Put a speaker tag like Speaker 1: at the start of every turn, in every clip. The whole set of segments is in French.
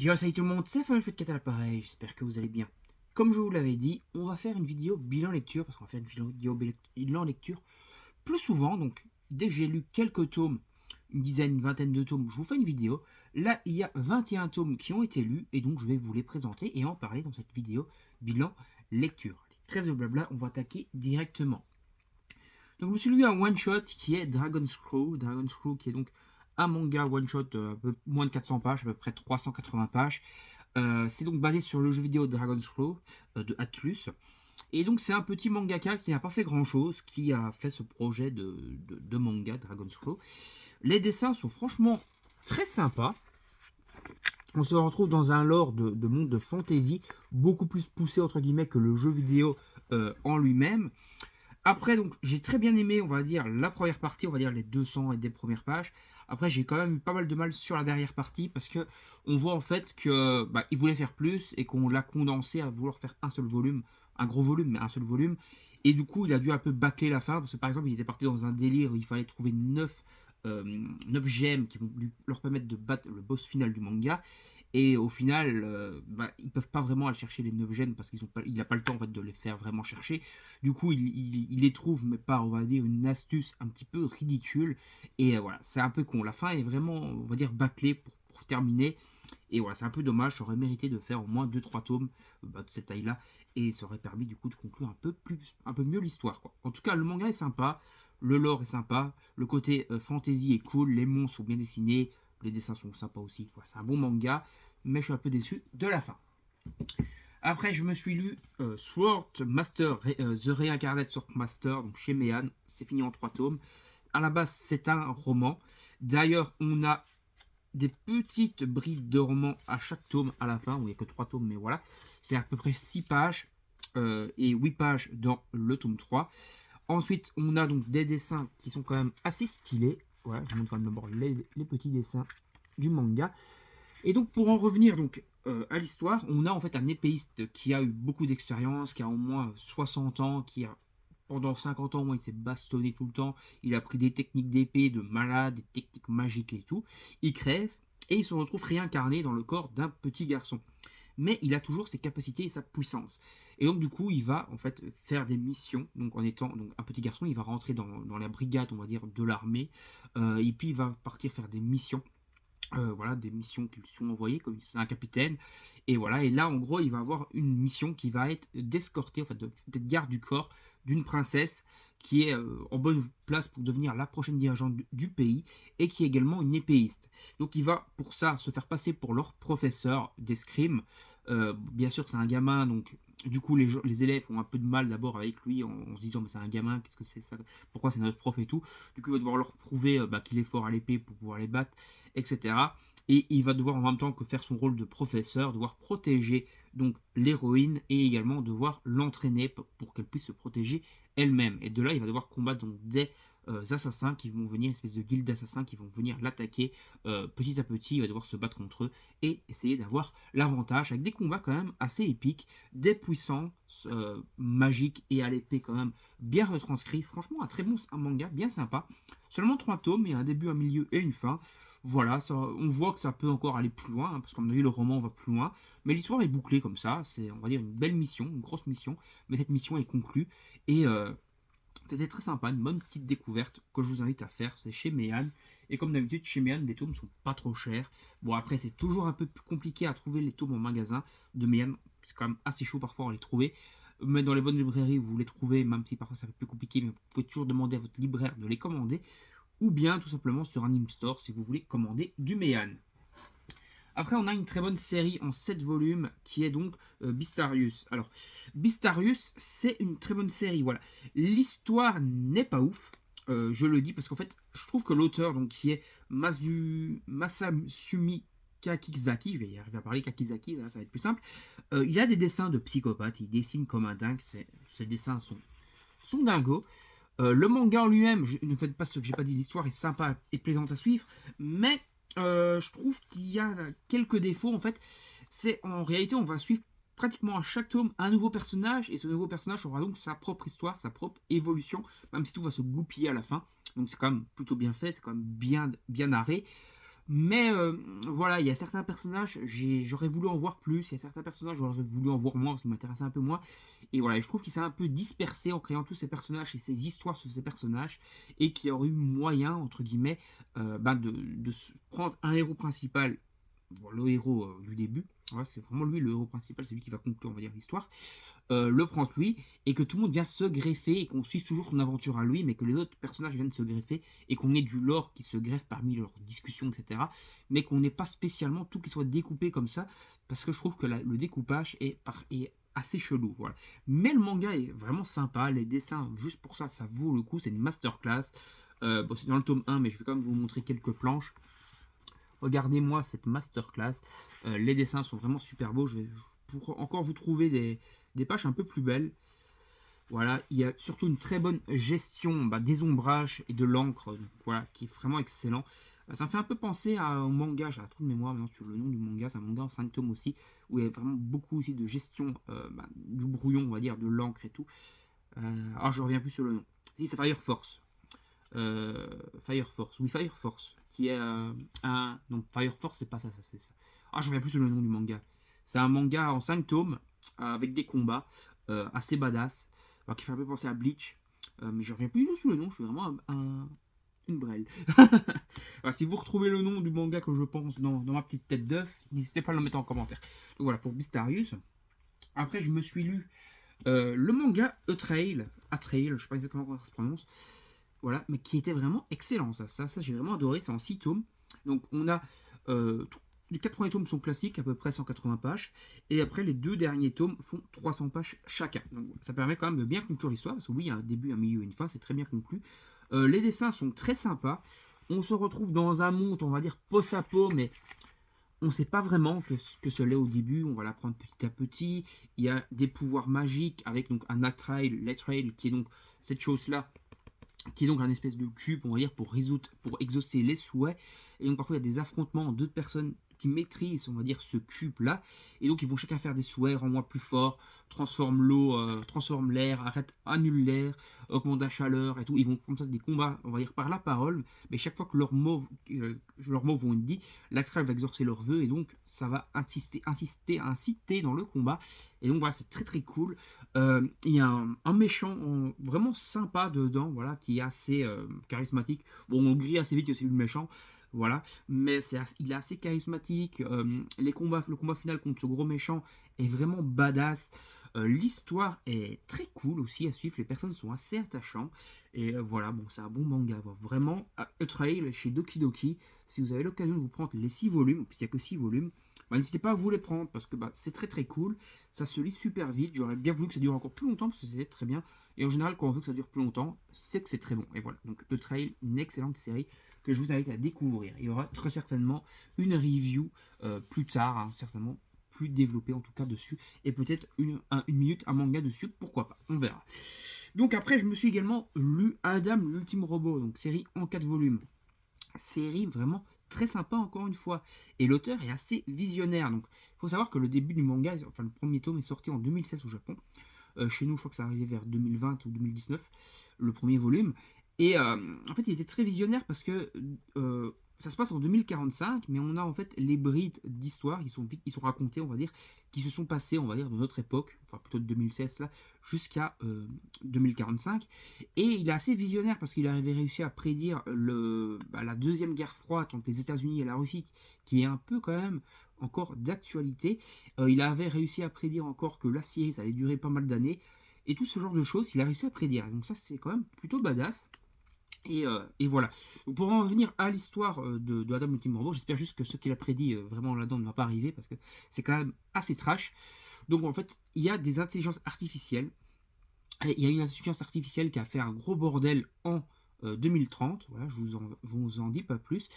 Speaker 1: Yo, salut tout le monde, c'est Final Fight à l'appareil, j'espère que vous allez bien. Comme je vous l'avais dit, on va faire une vidéo bilan lecture, parce qu'on va faire une vidéo bilan lecture plus souvent, donc dès que j'ai lu quelques tomes, une dizaine, une vingtaine de tomes, je vous fais une vidéo. Là, il y a 21 tomes qui ont été lus, et donc je vais vous les présenter et en parler dans cette vidéo bilan lecture. Les trêves de blabla, on va attaquer directement. Donc je me suis lu un one-shot qui est Dragon's Crow, qui est donc un manga one-shot un peu moins de 400 pages, à peu près 380 pages. C'est donc basé sur le jeu vidéo Dragon's Crow de Atlus. Et donc c'est un petit mangaka qui n'a pas fait grand chose, qui a fait ce projet de manga Dragon's Crow. Les dessins sont franchement très sympas. On se retrouve dans un lore de monde de fantasy, beaucoup plus poussé entre guillemets que le jeu vidéo en lui-même. Après, donc, j'ai très bien aimé, on va dire, la première partie, on va dire les 200 et des premières pages. Après, j'ai quand même eu pas mal de mal sur la dernière partie parce que on voit en fait que il voulait faire plus et qu'on l'a condensé à vouloir faire un seul volume, un gros volume, mais un seul volume. Et du coup, il a dû un peu bâcler la fin parce que par exemple, il était parti dans un délire où il fallait trouver 9 gemmes qui vont leur permettre de battre le boss final du manga. Et au final, ils peuvent pas vraiment aller chercher les 9 gemmes parce qu'il n'a pas le temps en fait, de les faire vraiment chercher. Du coup, il les trouve, mais par, on va dire, une astuce un petit peu ridicule. Et voilà, c'est un peu con. La fin est vraiment, on va dire, bâclée pour terminer. Et voilà, c'est un peu dommage. Ça aurait mérité de faire au moins 2-3 tomes de cette taille-là. Et ça aurait permis, du coup, de conclure un peu mieux l'histoire, quoi. En tout cas, le manga est sympa. Le lore est sympa. Le côté fantasy est cool. Les monstres sont bien dessinés. Les dessins sont sympas aussi. Voilà, c'est un bon manga. Mais je suis un peu déçu de la fin. Après, je me suis lu Sword Master, The Reincarnate Sword Master, donc chez Mehan. C'est fini en 3 tomes. À la base, c'est un roman. D'ailleurs, on a des petites brides de romans à chaque tome à la fin. Il n'y a que 3 tomes, mais voilà. C'est à peu près 6 pages et 8 pages dans le tome 3. Ensuite, on a donc des dessins qui sont quand même assez stylés. Voilà, je montre quand même d'abord les petits dessins du manga. Et donc pour en revenir donc à l'histoire, on a en fait un épéiste qui a eu beaucoup d'expérience, qui a au moins 60 ans, qui a pendant 50 ans, il s'est bastonné tout le temps, il a appris des techniques d'épée de malade, des techniques magiques et tout. Il crève et il se retrouve réincarné dans le corps d'un petit garçon. Mais il a toujours ses capacités et sa puissance. Et donc du coup, il va en fait faire des missions. Donc en étant donc, un petit garçon, il va rentrer dans la brigade, on va dire, de l'armée. Et puis il va partir faire des missions. Voilà, des missions qui lui sont envoyées, comme c'est un capitaine. Et voilà, et là, en gros, il va avoir une mission qui va être d'escorter, en fait, d'être garde du corps d'une princesse qui est en bonne place pour devenir la prochaine dirigeante du pays et qui est également une épéiste. Donc, il va pour ça se faire passer pour leur professeur d'escrime. Bien sûr, c'est un gamin, donc du coup, les élèves ont un peu de mal d'abord avec lui en se disant, mais c'est un gamin, qu'est-ce que c'est ça, pourquoi c'est notre prof et tout. Du coup, il va devoir leur prouver qu'il est fort à l'épée pour pouvoir les battre, etc. Et il va devoir en même temps que faire son rôle de professeur, devoir protéger donc l'héroïne et également devoir l'entraîner pour qu'elle puisse se protéger elle-même. Et de là, il va devoir combattre donc des assassins qui vont venir, une espèce de guilde d'assassins qui vont venir l'attaquer petit à petit. Il va devoir se battre contre eux et essayer d'avoir l'avantage avec des combats quand même assez épiques, des puissances magiques et à l'épée quand même bien retranscrits. Franchement, un manga bien sympa. Seulement 3 tomes, et un début, un milieu et une fin. Voilà, ça, on voit que ça peut encore aller plus loin, parce qu'à mon avis, le roman va plus loin. Mais l'histoire est bouclée comme ça. C'est, on va dire, une belle mission, une grosse mission. Mais cette mission est conclue. Et c'était très sympa, une bonne petite découverte que je vous invite à faire. C'est chez Mehan. Et comme d'habitude, chez Mehan, les tomes sont pas trop chers. Bon, après, c'est toujours un peu plus compliqué à trouver les tomes en magasin de Mehan. C'est quand même assez chaud parfois à les trouver. Mais dans les bonnes librairies, vous les trouvez, même si parfois c'est un peu plus compliqué, mais vous pouvez toujours demander à votre libraire de les commander. Ou bien tout simplement sur un Store si vous voulez commander du Mehan. Après, on a une très bonne série en 7 volumes qui est donc Beastarius. Alors, Beastarius, c'est une très bonne série. Voilà. L'histoire n'est pas ouf. Je le dis parce qu'en fait, je trouve que l'auteur, donc qui est Masasumi Kakizaki, je vais y arriver à parler Kakizaki, là, ça va être plus simple. Il a des dessins de psychopathe, il dessine comme un dingue, ses dessins sont dingos. Le manga en lui-même, ne faites pas ce que j'ai pas dit, l'histoire est sympa et plaisante à suivre, mais je trouve qu'il y a quelques défauts en fait. C'est en réalité, on va suivre pratiquement à chaque tome un nouveau personnage, et ce nouveau personnage aura donc sa propre histoire, sa propre évolution, même si tout va se goupiller à la fin. Donc c'est quand même plutôt bien fait, c'est quand même bien narré. Mais voilà, il y a certains personnages, j'aurais voulu en voir plus, il y a certains personnages, j'aurais voulu en voir moins, parce qu'ils m'intéressaient un peu moins. Et voilà, je trouve qu'il s'est un peu dispersé en créant tous ces personnages et ces histoires sur ces personnages, et qu'il y aurait eu moyen, entre guillemets, de se prendre un héros principal, bon, le héros du début. Ouais, c'est vraiment lui le héros principal, c'est lui qui va conclure, on va dire, l'histoire. Le prince lui, et que tout le monde vient se greffer, et qu'on suive toujours son aventure à lui, mais que les autres personnages viennent se greffer, et qu'on ait du lore qui se greffe parmi leurs discussions, etc. Mais qu'on n'ait pas spécialement tout qui soit découpé comme ça, parce que je trouve que le découpage est assez chelou, voilà. Mais le manga est vraiment sympa, les dessins, juste pour ça, ça vaut le coup, c'est une masterclass. Bon, c'est dans le tome 1, mais je vais quand même vous montrer quelques planches. Regardez-moi cette masterclass. Les dessins sont vraiment super beaux. Pour encore vous trouver des pages un peu plus belles. Voilà, il y a surtout une très bonne gestion des ombrages et de l'encre, voilà, qui est vraiment excellent. Ça me fait un peu penser au manga, j'ai un trou de mémoire maintenant sur le nom du manga, c'est un manga en 5 tomes aussi, où il y a vraiment beaucoup aussi de gestion du brouillon, on va dire, de l'encre et tout. Alors je reviens plus sur le nom. Si, c'est Fire Force. Fire Force, oui, Fire Force, qui est un... Non, Fire Force, c'est pas ça, c'est ça. Ah, je reviens plus sur le nom du manga. C'est un manga en 5 tomes, avec des combats assez badass, alors qui fait un peu penser à Bleach, mais je reviens plus sur le nom, je suis vraiment une brêle. Alors, si vous retrouvez le nom du manga que je pense dans ma petite tête d'œuf, n'hésitez pas à le mettre en commentaire. Donc voilà, pour Beastarius. Après, je me suis lu le manga A-Trail, je sais pas exactement comment ça se prononce, voilà, mais qui était vraiment excellent, ça j'ai vraiment adoré, c'est en 6 tomes. Donc on a, les 4 premiers tomes sont classiques, à peu près 180 pages, et après les 2 derniers tomes font 300 pages chacun. Donc ça permet quand même de bien conclure l'histoire, parce que oui, il y a un début, un milieu et une fin, c'est très bien conclu. Les dessins sont très sympas, on se retrouve dans un monde, on va dire, post-apo, mais on ne sait pas vraiment que ce l'est au début, on va l'apprendre petit à petit. Il y a des pouvoirs magiques, avec donc un Latrail, qui est donc cette chose-là, qui est donc un espèce de cube, on va dire, pour exaucer les souhaits. Et donc parfois il y a des affrontements entre deux personnes qui maîtrisent, on va dire, ce cube-là. Et donc ils vont chacun faire des souhaits, rends-moi plus fort, transforme l'eau, transforme l'air, annule l'air, augmente la chaleur et tout. Ils vont comme ça des combats, on va dire, par la parole. Mais chaque fois que leurs mots vont être dits, l'astral va exaucer leurs vœux. Et donc ça va inciter dans le combat. Et donc voilà, c'est très très cool. Il y a un méchant vraiment sympa dedans, voilà, qui est assez charismatique. Bon, on grille assez vite que c'est lui le méchant, voilà, mais il est assez charismatique. Le combat final contre ce gros méchant est vraiment badass. L'histoire est très cool aussi à suivre, les personnes sont assez attachants. Et voilà, bon, c'est un bon manga, vraiment. A-Trail chez Doki Doki, si vous avez l'occasion de vous prendre les 6 volumes, puisqu'il n'y a que 6 volumes, n'hésitez pas à vous les prendre, parce que c'est très très cool. Ça se lit super vite, j'aurais bien voulu que ça dure encore plus longtemps, parce que c'est très bien. Et en général, quand on veut que ça dure plus longtemps, c'est que c'est très bon. Et voilà, donc A-Trail, une excellente série que je vous invite à découvrir. Il y aura très certainement une review plus tard, hein, certainement plus développée en tout cas dessus, et peut-être une minute, un manga dessus, pourquoi pas, on verra. Donc après, je me suis également lu Adam l'ultime robot, donc série en 4 volumes. Série vraiment très sympa encore une fois. Et l'auteur est assez visionnaire. Donc il faut savoir que le début du manga, enfin le premier tome est sorti en 2016 au Japon. Chez nous, je crois que ça arrivait vers 2020 ou 2019, le premier volume. Et en fait, il était très visionnaire parce que ça se passe en 2045, mais on a en fait les brides d'histoire qui sont racontées, on va dire, qui se sont passées, on va dire, dans notre époque, enfin plutôt de 2016 là, jusqu'à 2045. Et il est assez visionnaire parce qu'il avait réussi à prédire la deuxième guerre froide entre les États-Unis et la Russie, qui est un peu quand même encore d'actualité. Il avait réussi à prédire encore que l'acier, ça allait durer pas mal d'années. Et tout ce genre de choses, il a réussi à prédire. Donc ça, c'est quand même plutôt badass. Et voilà. Donc pour en revenir à l'histoire de Adam l'ultime robot, j'espère juste que ce qu'il a prédit vraiment là-dedans ne va pas arriver, parce que c'est quand même assez trash. Donc en fait, il y a des intelligences artificielles. Et il y a une intelligence artificielle qui a fait un gros bordel en 2030, voilà, je vous en dis pas plus.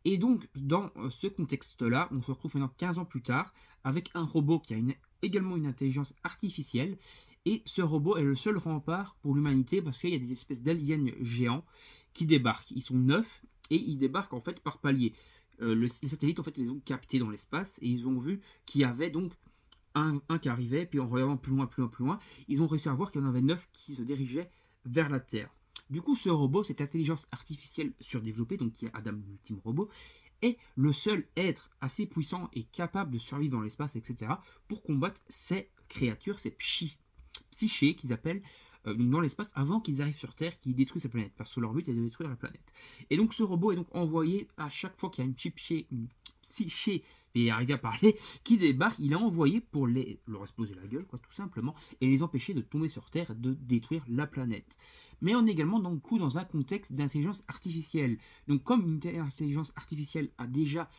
Speaker 1: Et donc, dans ce contexte-là, on se retrouve maintenant 15 ans plus tard, avec un robot qui a également une intelligence artificielle, et ce robot est le seul rempart pour l'humanité, parce qu'il y a des espèces d'aliens géants qui débarquent. Ils sont 9, et ils débarquent en fait par paliers. Les satellites en fait les ont captés dans l'espace, et ils ont vu qu'il y avait donc un qui arrivait, puis en regardant plus loin, ils ont réussi à voir qu'il y en avait 9 qui se dirigeaient vers la Terre. Du coup, ce robot, cette intelligence artificielle surdéveloppée, donc qui est Adam l'ultime robot, est le seul être assez puissant et capable de survivre dans l'espace, etc., pour combattre ces créatures, ces psychés qu'ils appellent dans l'espace avant qu'ils arrivent sur Terre, qui détruisent la planète. Parce que leur but est de détruire la planète. Et donc ce robot est donc envoyé à chaque fois qu'il y a une psyché, et arriver à parler, qui débarque, il est envoyé pour leur exploser la gueule, quoi, tout simplement, et les empêcher de tomber sur Terre et de détruire la planète. Mais on est également dans un contexte d'intelligence artificielle. Donc comme une intelligence artificielle a déjà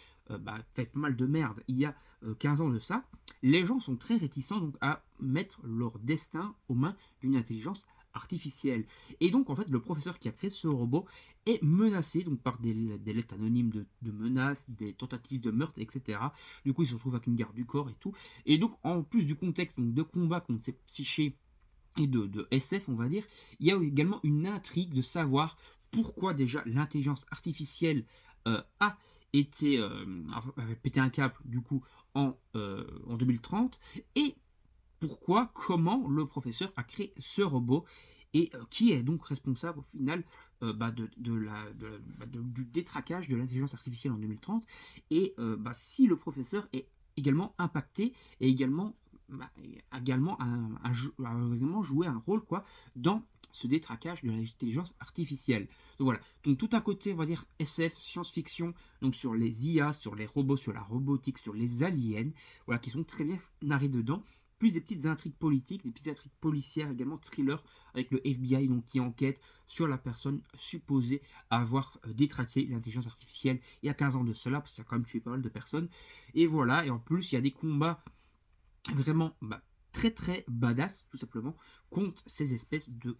Speaker 1: fait pas mal de merde il y a 15 ans de ça, les gens sont très réticents donc, à mettre leur destin aux mains d'une intelligence artificielle. Et donc, en fait, le professeur qui a créé ce robot est menacé donc, par des lettres anonymes de menaces, des tentatives de meurtre, etc. Du coup, il se retrouve avec une garde du corps et tout. Et donc, en plus du contexte donc, de combat contre ces psychés et de SF, on va dire, il y a également une intrigue de savoir pourquoi déjà l'intelligence artificielle a été avait pété un câble du coup en 2030 et pourquoi, comment le professeur a créé ce robot et qui est donc responsable au final du détraquage de l'intelligence artificielle en 2030 et si le professeur est également impacté et également également joué un rôle quoi dans ce détraquage de l'intelligence artificielle. Donc voilà, donc tout un côté on va dire SF, science-fiction, donc sur les IA, sur les robots, sur la robotique, sur les aliens, voilà, qui sont très bien narrés dedans, plus des petites intrigues politiques, des petites intrigues policières, également thriller, avec le FBI donc, qui enquête sur la personne supposée avoir détraqué l'intelligence artificielle il y a 15 ans de cela, parce que ça a quand même tué pas mal de personnes. Et voilà, et en plus il y a des combats vraiment très très badass tout simplement contre ces espèces de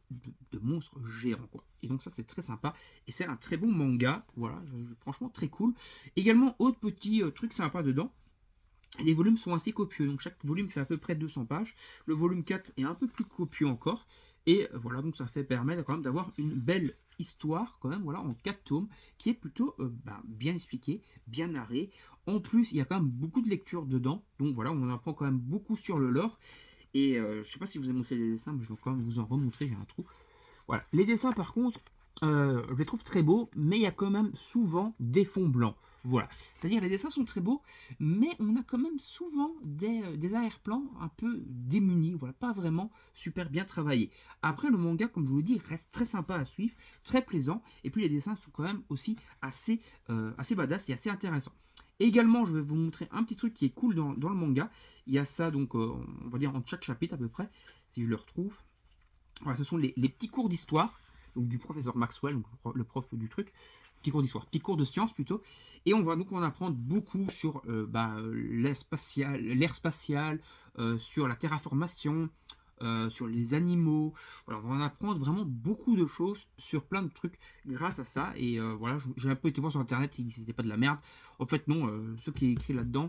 Speaker 1: monstres géants quoi. Et donc ça c'est très sympa et c'est un très bon manga, voilà, franchement très cool. Également autre petit truc sympa dedans, les volumes sont assez copieux, donc chaque volume fait à peu près 200 pages, le volume 4 est un peu plus copieux encore, et voilà, donc ça fait permettre quand même d'avoir une belle histoire quand même, voilà, en 4 tomes, qui est plutôt bien expliqué, bien narré. En plus, il y a quand même beaucoup de lecture dedans, donc voilà, on en apprend quand même beaucoup sur le lore, et je sais pas si je vous ai montré les dessins, mais je vais quand même vous en remontrer, j'ai un trou. Voilà, les dessins par contre, je les trouve très beaux, mais il y a quand même souvent des fonds blancs. Voilà, c'est-à-dire les dessins sont très beaux, mais on a quand même souvent des arrière-plans un peu démunis, voilà, pas vraiment super bien travaillés. Après, le manga, comme je vous l'ai dit, reste très sympa à suivre, très plaisant, et puis les dessins sont quand même aussi assez badass et assez intéressants. Également, je vais vous montrer un petit truc qui est cool dans le manga. Il y a ça, donc, on va dire en chaque chapitre à peu près, si je le retrouve. Voilà, ce sont les petits cours d'histoire donc du professeur Maxwell, donc le prof du truc, petit cours d'histoire, petit cours de sciences plutôt, et on va donc en apprendre beaucoup sur l'air spatial, sur la terraformation, sur les animaux. Voilà, on va en apprendre vraiment beaucoup de choses sur plein de trucs grâce à ça. Et voilà, j'ai un peu été voir sur internet si c'était pas de la merde. En fait, non, ce qui est écrit là-dedans,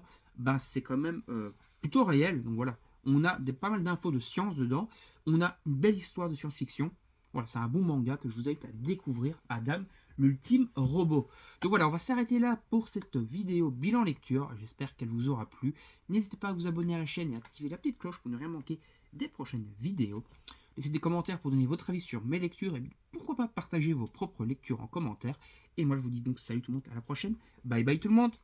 Speaker 1: c'est quand même plutôt réel. Donc voilà, on a pas mal d'infos de science dedans. On a une belle histoire de science-fiction. Voilà, c'est un bon manga que je vous invite à découvrir, Adam, l'ultime robot. Donc voilà, on va s'arrêter là pour cette vidéo bilan lecture. J'espère qu'elle vous aura plu. N'hésitez pas à vous abonner à la chaîne et à activer la petite cloche pour ne rien manquer des prochaines vidéos. Laissez des commentaires pour donner votre avis sur mes lectures et pourquoi pas partager vos propres lectures en commentaire. Et moi je vous dis donc salut tout le monde, à la prochaine. Bye bye tout le monde.